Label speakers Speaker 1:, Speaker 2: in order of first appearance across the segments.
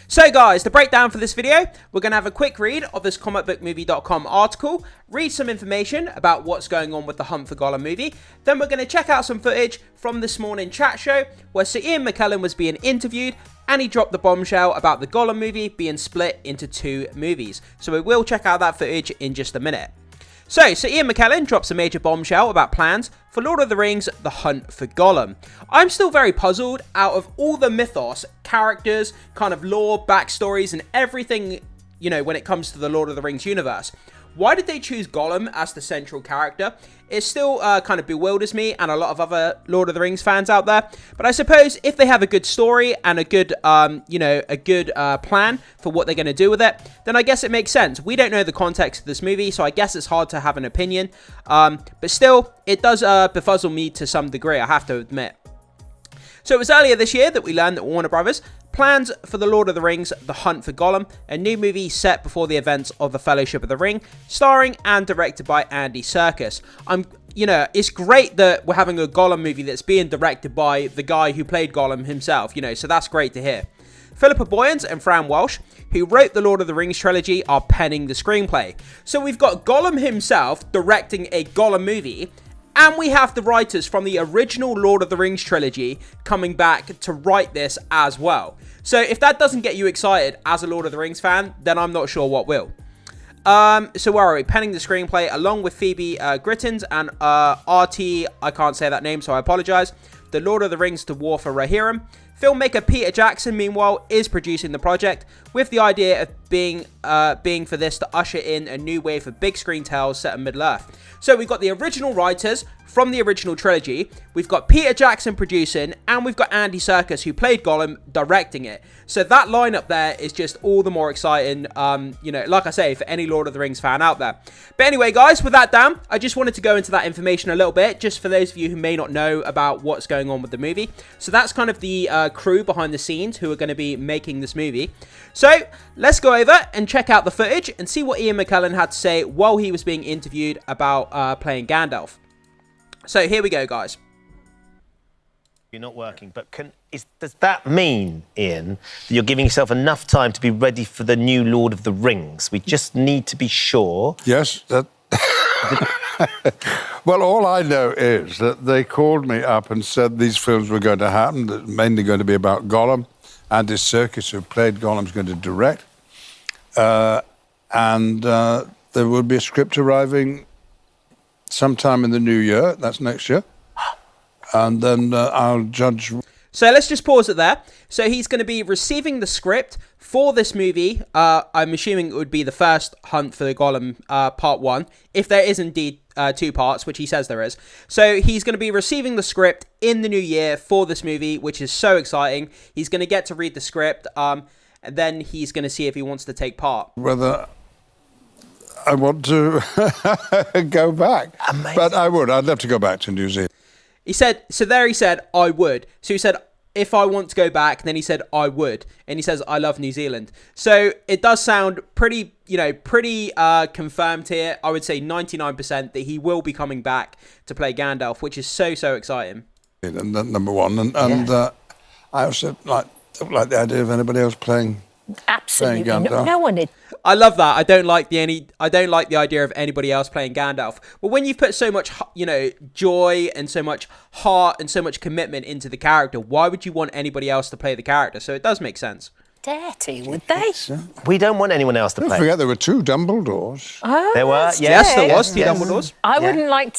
Speaker 1: So guys, the breakdown for this video, we're going to have a quick read of this comicbookmovie.com article, read some information about what's going on with the Hunt for Gollum movie, then we're going to check out some footage from this morning chat show where Sir Ian McKellen was being interviewed and he dropped the bombshell about the Gollum movie being split into two movies. So we will check out that footage in just a minute. So Ian McKellen drops a major bombshell about plans for Lord of the Rings, The Hunt for Gollum. I'm still very puzzled out of all the mythos, characters, kind of lore, backstories, and everything, you know, when it comes to the Lord of the Rings universe. Why did they choose Gollum as the central character? It still kind of bewilders me and a lot of other Lord of the Rings fans out there. But I suppose if they have a good story and a good, plan for what they're going to do with it, then I guess it makes sense. We don't know the context of this movie, so I guess it's hard to have an opinion. But still, it does befuddle me to some degree, I have to admit. So it was earlier this year that we learned that Warner Brothers plans for the Lord of the Rings, The Hunt for Gollum, a new movie set before the events of the Fellowship of the Ring, starring and directed by Andy Serkis. It's great that we're having a Gollum movie that's being directed by the guy who played Gollum himself, so that's great to hear. Philippa Boyens and Fran Welsh, who wrote the Lord of the Rings trilogy, are penning the screenplay. So we've got Gollum himself directing a Gollum movie, and we have the writers from the original Lord of the Rings trilogy coming back to write this as well. So if that doesn't get you excited as a Lord of the Rings fan, then I'm not sure what will. So where are we? Penning the screenplay along with Phoebe Grittins and RT, I can't say that name, so I apologize. The Lord of the Rings to War for Rohirrim. Filmmaker Peter Jackson, meanwhile, is producing the project with the idea of being for this to usher in a new wave of big screen tales set in Middle-earth. So we've got the original writers from the original trilogy, we've got Peter Jackson producing, and we've got Andy Serkis, who played Gollum, directing it. So that lineup there is just all the more exciting, like I say, for any Lord of the Rings fan out there. But anyway, guys, with that down, I just wanted to go into that information a little bit, just for those of you who may not know about what's going on with the movie. So that's kind of the crew behind the scenes who are going to be making this movie. So let's go over and check out the footage and see what Ian McKellen had to say while he was being interviewed about playing Gandalf. So here we go, guys.
Speaker 2: You're not working, but does that mean, Ian, that you're giving yourself enough time to be ready for the new Lord of the Rings? We just need to be sure.
Speaker 3: Yes, that... Well, all I know is that they called me up and said these films were going to happen, that mainly going to be about Gollum. Andy Serkis, who played Gollum, is going to direct. And there will be a script arriving sometime in the new year. That's next year. And then I'll judge.
Speaker 1: So let's just pause it there. So he's going to be receiving the script for this movie. I'm assuming it would be the first Hunt for the Gollum part 1, if there is indeed 2 parts, which he says there is. So he's going to be receiving the script in the new year for this movie, which is so exciting. He's going to get to read the script, and then he's going to see if he wants to take part.
Speaker 3: Whether I want to go back.
Speaker 2: Amazing.
Speaker 3: But I would. I'd love to go back to New Zealand.
Speaker 1: He said, I would. So he said, if I want to go back, then he said, I would. And he says, I love New Zealand. So it does sound pretty confirmed here. I would say 99% that he will be coming back to play Gandalf, which is so exciting.
Speaker 3: And number one. And I also don't like the idea of anybody else playing.
Speaker 4: Absolutely, no one did.
Speaker 1: I love that. I don't like the idea of anybody else playing Gandalf. But when you've put so much, joy and so much heart and so much commitment into the character, why would you want anybody else to play the character? So it does make sense.
Speaker 4: Dare to, would they?
Speaker 2: We don't want anyone else to play.
Speaker 3: Don't forget there were 2 Dumbledores.
Speaker 4: Oh,
Speaker 2: there were,
Speaker 1: yes, there was 2 Dumbledores.
Speaker 4: I wouldn't like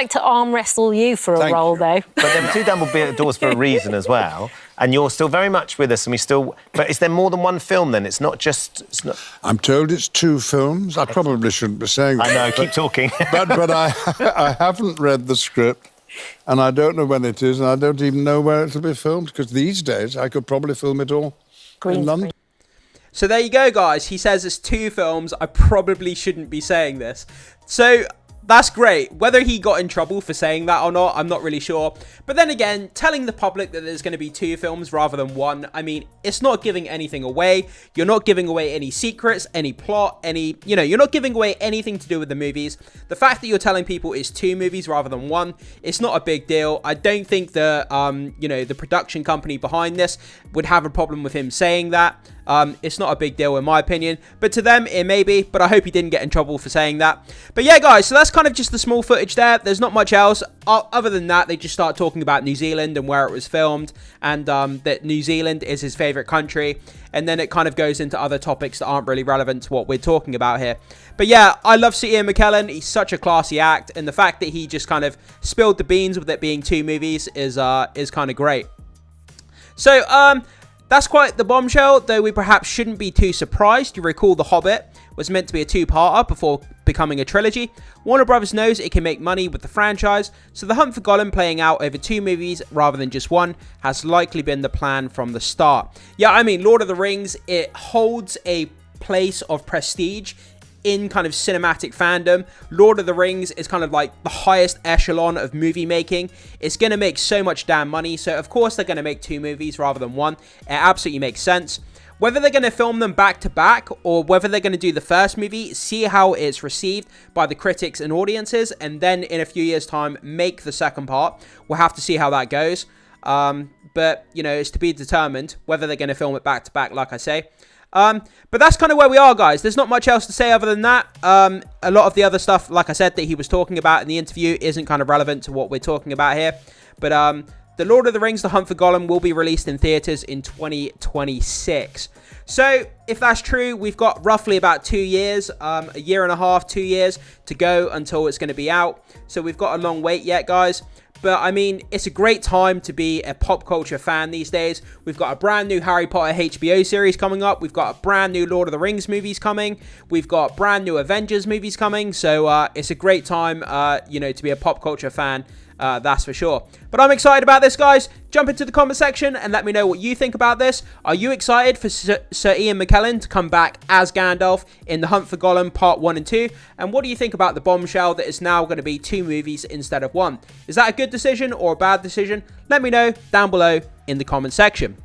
Speaker 4: to arm wrestle you for a role, though.
Speaker 2: But there were 2 Dumbledores for a reason as well. And you're still very much with us, and we still... But is there more than one film, then? It's not just...
Speaker 3: I'm told it's 2 films. I probably shouldn't be saying that.
Speaker 2: I know, keep talking.
Speaker 3: but I haven't read the script, and I don't know when it is, and I don't even know where it'll be filmed, because these days I could probably film it all in London.
Speaker 1: So there you go, guys. He says it's 2 films. I probably shouldn't be saying this. So... that's great. Whether he got in trouble for saying that or not, I'm not really sure. But then again, telling the public that there's going to be 2 films rather than 1, I mean, it's not giving anything away. You're not giving away any secrets, any plot, you're not giving away anything to do with the movies. The fact that you're telling people it's 2 movies rather than 1, it's not a big deal. I don't think the production company behind this would have a problem with him saying that. It's not a big deal in my opinion, but to them it may be, but I hope he didn't get in trouble for saying that. But yeah, guys, so that's kind of just the small footage there. There's not much else. Other than that, they just start talking about New Zealand and where it was filmed, and that New Zealand is his favourite country. And then it kind of goes into other topics that aren't really relevant to what we're talking about here. But yeah, I love seeing Ian McKellen. He's such a classy act, and the fact that he just kind of spilled the beans with it being 2 movies is kind of great. So, that's quite the bombshell, though we perhaps shouldn't be too surprised. You recall The Hobbit was meant to be a 2-parter before becoming a trilogy. Warner Brothers knows it can make money with the franchise, so the hunt for Gollum playing out over 2 movies rather than just 1 has likely been the plan from the start. Yeah, I mean, Lord of the Rings, it holds a place of prestige in kind of cinematic fandom. Lord of the Rings is kind of like the highest echelon of movie making. It's going to make so much damn money, so of course they're going to make 2 movies rather than 1. It absolutely makes sense. Whether they're going to film them back to back or whether they're going to do the first movie, see how it's received by the critics and audiences, and then in a few years' time make the second part. We'll have to see how that goes. But, you know, it's to be determined whether they're going to film it back to back, like I say. But that's kind of where we are, guys. There's not much else to say other than that. A lot of the other stuff, like I said, that he was talking about in the interview isn't kind of relevant to what we're talking about here. But The Lord of the Rings, The Hunt for Gollum will be released in theatres in 2026. So, if that's true, we've got roughly about 2 years, a year and a half, 2 years to go until it's going to be out. So, we've got a long wait yet, guys. But, I mean, it's a great time to be a pop culture fan these days. We've got a brand new Harry Potter HBO series coming up. We've got a brand new Lord of the Rings movies coming. We've got brand new Avengers movies coming. So, it's a great time, you know, to be a pop culture fan. That's for sure. But I'm excited about this, guys. Jump into the comment section and let me know what you think about this. Are you excited for Sir Ian McKellen to come back as Gandalf in The Hunt for Gollum Part 1 and 2? And what do you think about the bombshell that is now going to be 2 movies instead of 1? Is that a good decision or a bad decision? Let me know down below in the comment section.